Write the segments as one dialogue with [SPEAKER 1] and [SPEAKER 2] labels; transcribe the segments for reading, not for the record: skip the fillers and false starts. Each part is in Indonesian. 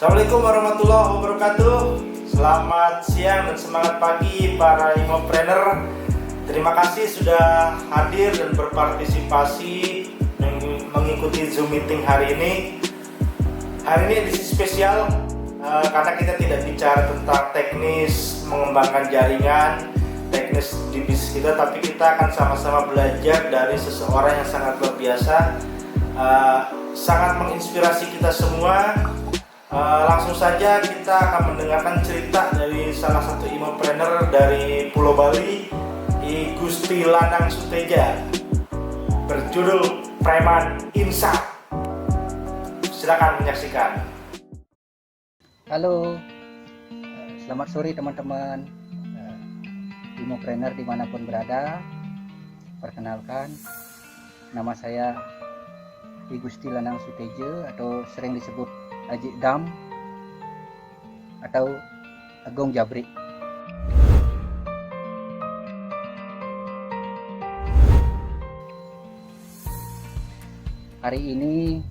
[SPEAKER 1] Assalamualaikum warahmatullahi wabarakatuh. Selamat siang dan semangat pagi para Imopreneur. Terima kasih sudah hadir dan berpartisipasi mengikuti Zoom meeting hari ini. Hari ini edisi spesial karena kita tidak bicara tentang teknis mengembangkan jaringan, teknis di bisnis kita, tapi kita akan sama-sama belajar dari seseorang yang sangat luar biasa, sangat menginspirasi kita semua. Langsung saja kita akan mendengarkan cerita dari salah satu Imopreneur dari Pulau Bali, I Gusti Lanang Suteja, berjudul Preman Insaf. Silakan menyaksikan.
[SPEAKER 2] Halo, selamat sore teman-teman Imopreneur dimanapun berada. Perkenalkan, nama saya I Gusti Lanang Suteja atau sering disebut Haji Dam atau Agung Jabrik. Hari ini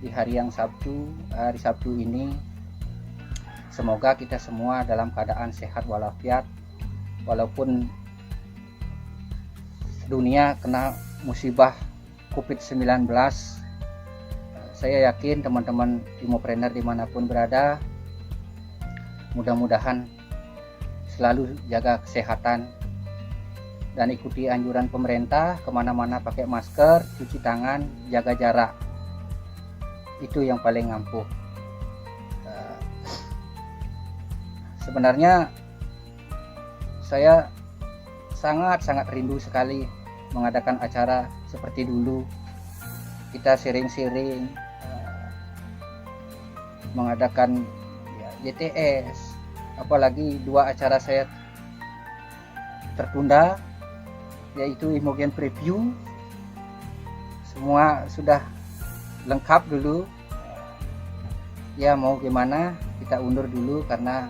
[SPEAKER 2] di hari Sabtu ini, semoga kita semua dalam keadaan sehat walafiat, walaupun dunia kena musibah COVID-19. Saya yakin teman-teman Imopreneur dimanapun berada, mudah-mudahan selalu jaga kesehatan dan ikuti anjuran pemerintah, kemana-mana pakai masker, cuci tangan, jaga jarak. Itu yang paling ampuh. Sebenarnya saya sangat rindu sekali mengadakan acara seperti dulu. Kita sering-sering mengadakan JTS, apalagi dua acara saya tertunda, yaitu Imogen Preview. Semua sudah lengkap dulu, ya mau gimana kita undur dulu karena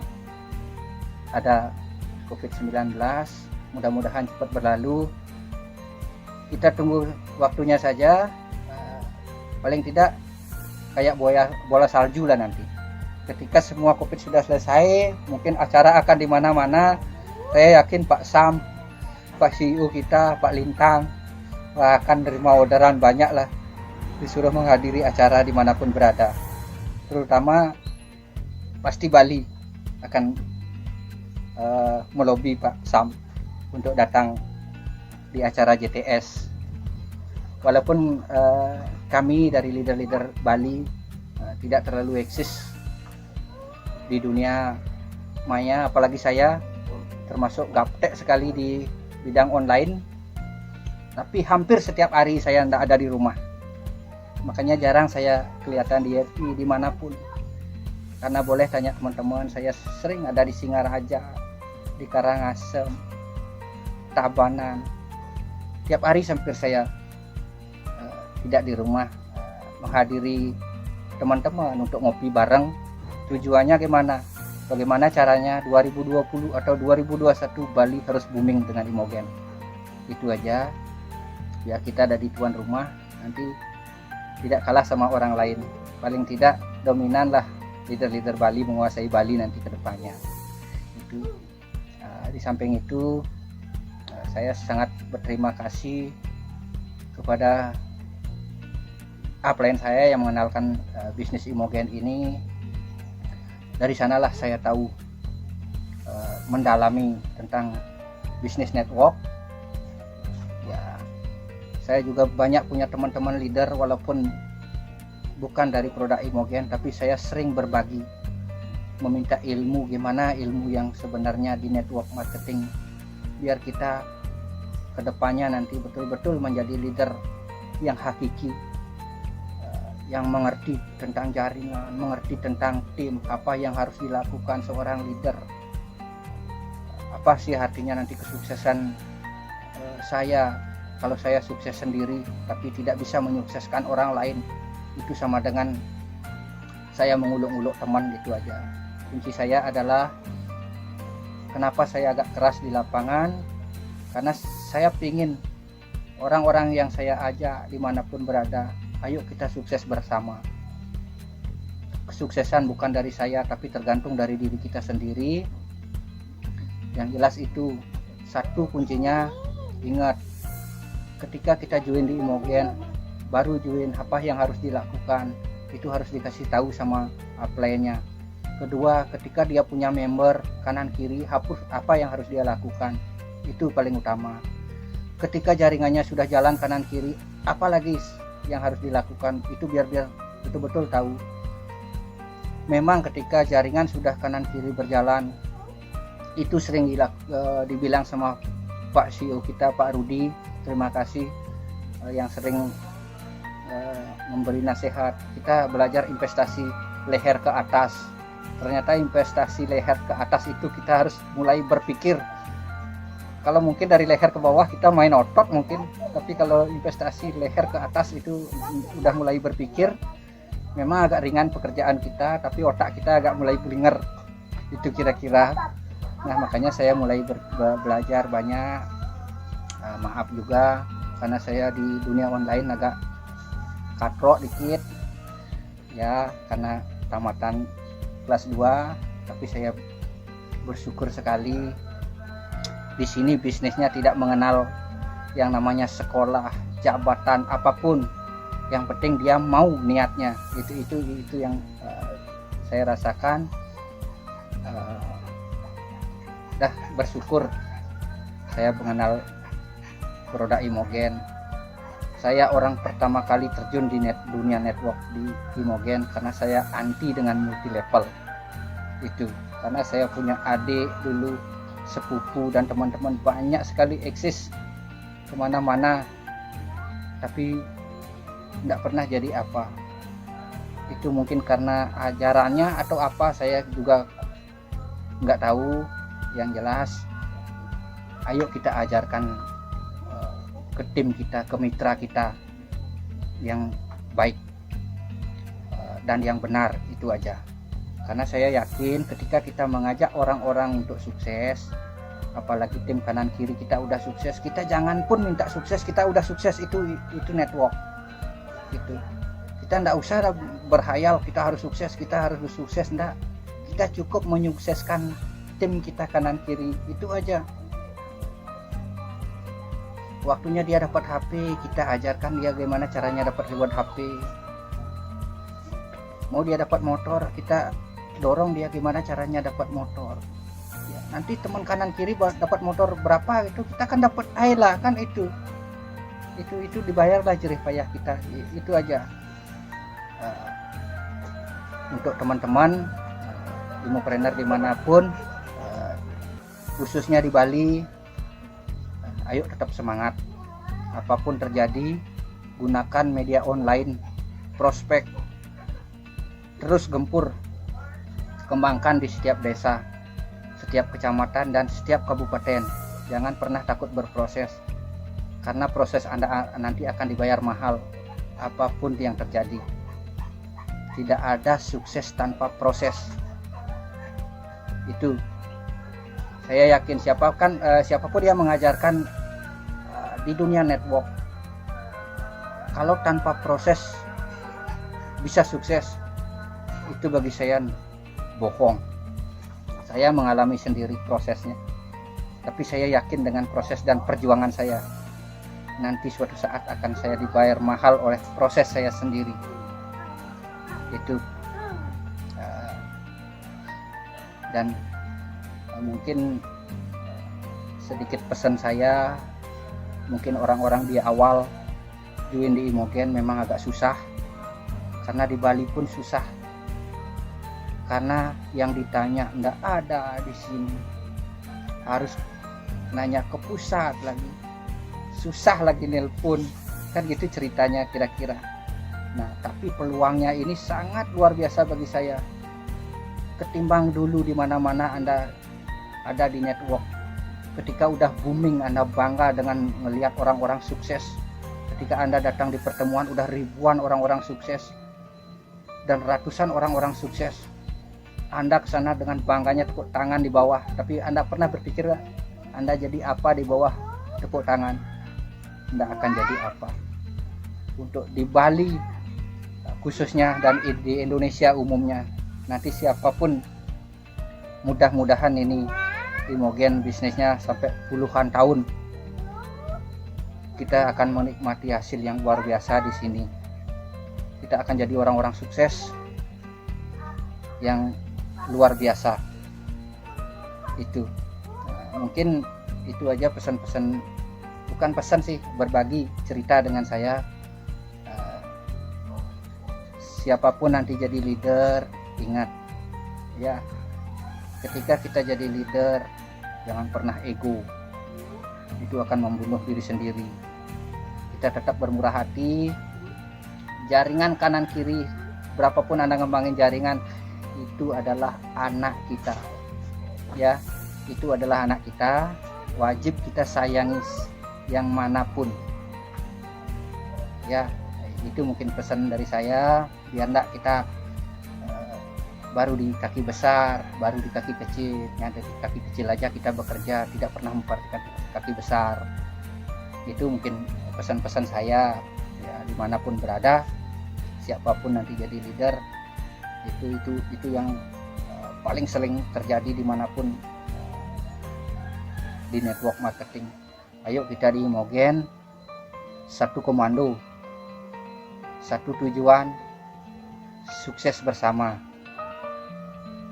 [SPEAKER 2] ada COVID-19. Mudah-mudahan cepat berlalu, kita tunggu waktunya saja. Paling tidak kayak bola salju lah nanti. Ketika semua COVID sudah selesai, mungkin acara akan di mana-mana. Saya yakin Pak Sam, Pak CEO kita, Pak Lintang akan terima orderan banyak lah, disuruh menghadiri acara dimanapun berada. Terutama pasti Bali akan melobi Pak Sam untuk datang di acara JTS. Walaupun kami dari leader-leader Bali tidak terlalu eksis di dunia maya, apalagi saya termasuk gaptek sekali di bidang online, tapi hampir setiap hari saya tidak ada di rumah. Makanya jarang saya kelihatan di FB dimanapun. Karena boleh tanya teman-teman, saya sering ada di Singaraja, di Karangasem, Tabanan. Tiap hari hampir saya tidak di rumah, menghadiri teman-teman untuk ngopi bareng. Tujuannya bagaimana caranya 2020 atau 2021 Bali harus booming dengan Imogen. Itu aja, biar kita dari tuan rumah nanti tidak kalah sama orang lain. Paling tidak dominan lah, leader-leader Bali menguasai Bali nanti ke depannya. Itu di samping itu saya sangat berterima kasih kepada upline saya yang mengenalkan bisnis Imogen ini. Dari sanalah saya tahu mendalami tentang bisnis network. Ya, saya juga banyak punya teman-teman leader walaupun bukan dari produk Imogen, tapi saya sering berbagi, meminta ilmu, gimana ilmu yang sebenarnya di network marketing, biar kita kedepannya nanti betul-betul menjadi leader yang hakiki, yang mengerti tentang jaringan, mengerti tentang tim, apa yang harus dilakukan seorang leader, apa sih artinya nanti kesuksesan saya. Kalau saya sukses sendiri tapi tidak bisa menyukseskan orang lain, itu sama dengan saya menguluk-uluk teman, gitu aja. Kunci saya adalah kenapa saya agak keras di lapangan, karena saya ingin orang-orang yang saya ajak dimanapun berada, ayo kita sukses bersama. kesuksesan bukan dari saya tapi tergantung dari diri kita sendiri. Yang jelas itu satu kuncinya, ingat ketika kita join di Imogen, baru join apa yang harus dilakukan itu harus dikasih tahu sama upline-nya. Kedua, ketika dia punya member kanan kiri, hapus apa yang harus dia lakukan, itu paling utama. Ketika jaringannya sudah jalan kanan kiri, apalagi yang harus dilakukan, itu biar betul-betul tahu. Memang ketika jaringan sudah kanan kiri berjalan, itu sering dibilang sama Pak CEO kita, Pak Rudi, terima kasih yang sering memberi nasihat. Kita belajar investasi leher ke atas. Ternyata investasi leher ke atas itu kita harus mulai berpikir. Kalau mungkin dari leher ke bawah kita main otot mungkin, tapi kalau investasi leher ke atas itu udah mulai berpikir. Memang agak ringan pekerjaan kita, tapi otak kita agak mulai blinger. Itu kira-kira. Nah, makanya saya mulai belajar banyak. Maaf juga karena saya di dunia online agak katrok dikit ya, karena tamatan kelas 2, tapi saya bersyukur sekali di sini bisnisnya tidak mengenal yang namanya sekolah, jabatan, apapun. Yang penting dia mau niatnya. Itu yang saya rasakan. Dah bersyukur saya mengenal produk Imogen. Saya orang pertama kali terjun di dunia network di Imogen karena saya anti dengan multi level itu. Karena saya punya adik dulu, sepupu dan teman-teman banyak sekali eksis kemana-mana, tapi tidak pernah jadi apa. Itu mungkin karena ajarannya atau apa, saya juga nggak tahu. Yang jelas, ayo kita ajarkan ke tim kita, ke mitra kita yang baik dan yang benar, itu aja. Karena saya yakin ketika kita mengajak orang-orang untuk sukses, apalagi tim kanan kiri kita udah sukses, kita jangan pun minta sukses, kita udah sukses, itu network. Itu kita ndak usah berhayal kita harus sukses, ndak. Kita cukup menyukseskan tim kita kanan kiri, itu aja. Waktunya dia dapat HP, kita ajarkan dia bagaimana caranya dapat reward HP. Mau dia dapat motor, kita dorong dia gimana caranya dapat motor ya, nanti teman kanan kiri dapat motor berapa itu kita kan dapat lah kan. Itu dibayarlah jerih payah kita. Itu aja. Untuk teman-teman Imopreneur dimanapun, khususnya di Bali, ayo tetap semangat. Apapun terjadi, gunakan media online, prospek, terus gempur, kembangkan di setiap desa, setiap kecamatan dan setiap kabupaten. Jangan pernah takut berproses, karena proses Anda nanti akan dibayar mahal. Apapun yang terjadi, tidak ada sukses tanpa proses. Itu saya yakin siapapun yang mengajarkan di dunia network, kalau tanpa proses bisa sukses, itu bagi saya bohong. Saya mengalami sendiri prosesnya, tapi saya yakin dengan proses dan perjuangan saya, nanti suatu saat akan saya dibayar mahal oleh proses saya sendiri. Itu dan mungkin sedikit pesan saya, mungkin orang-orang di awal join di Imogen memang agak susah, karena di Bali pun susah, karena yang ditanya enggak ada di sini, harus nanya ke pusat lagi, susah lagi nelpon, kan gitu ceritanya kira-kira. Nah, tapi peluangnya ini sangat luar biasa bagi saya, ketimbang dulu di mana-mana Anda ada di network. Ketika udah booming, Anda bangga dengan melihat orang-orang sukses. Ketika Anda datang di pertemuan, udah ribuan orang-orang sukses dan ratusan orang-orang sukses. Anda kesana dengan bangganya tepuk tangan di bawah, tapi Anda pernah berpikir Anda jadi apa di bawah tepuk tangan? Anda akan jadi apa? Untuk di Bali, khususnya dan di Indonesia umumnya. Nanti siapapun, mudah-mudahan ini Imogen bisnisnya sampai puluhan tahun, kita akan menikmati hasil yang luar biasa di sini. Kita akan jadi orang-orang sukses yang luar biasa. Itu mungkin itu aja pesan-pesan, bukan pesan sih, berbagi cerita dengan saya. Siapapun nanti jadi leader, ingat ya, ketika kita jadi leader jangan pernah ego, itu akan membunuh diri sendiri. Kita tetap bermurah hati. Jaringan kanan kiri, berapapun Anda ngembangin jaringan, itu adalah anak kita ya, itu adalah anak kita, wajib kita sayangi yang manapun ya. Itu mungkin pesan dari saya, biar enggak kita baru di kaki besar, baru di kaki kecil. Yang di kaki kecil aja kita bekerja, tidak pernah memperhatikan kaki besar. Itu mungkin pesan-pesan saya ya, dimanapun berada, siapapun nanti jadi leader, itu yang paling sering terjadi dimanapun di network marketing. Ayo kita di Imogen, satu komando, satu tujuan, sukses bersama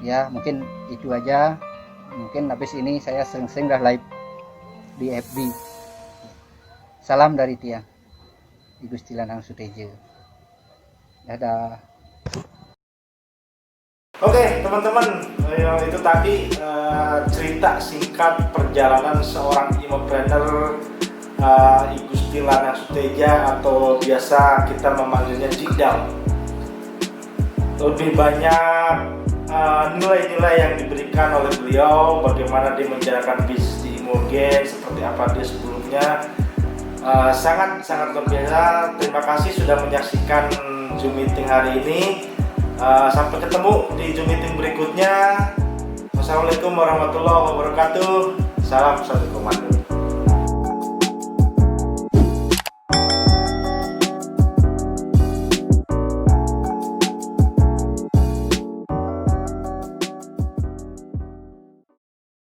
[SPEAKER 2] ya. Mungkin itu aja. Mungkin habis ini saya sering-sering dah live di FB. Salam dari Tia di Gusti Lanang Sutejo. Dadah.
[SPEAKER 1] Oke teman-teman, itu tadi cerita singkat perjalanan seorang Imopreneur, Gusti Lanang Suteja, atau biasa kita memanggilnya Jidal. Lebih banyak nilai-nilai yang diberikan oleh beliau, bagaimana dia menjalankan bisnis di Imogen, seperti apa dia sebelumnya. Sangat luar biasa. Terima kasih sudah menyaksikan Zoom meeting hari ini. Sampai ketemu di Zoom meeting berikutnya. Wassalamualaikum warahmatullahi wabarakatuh. Salam satu komando.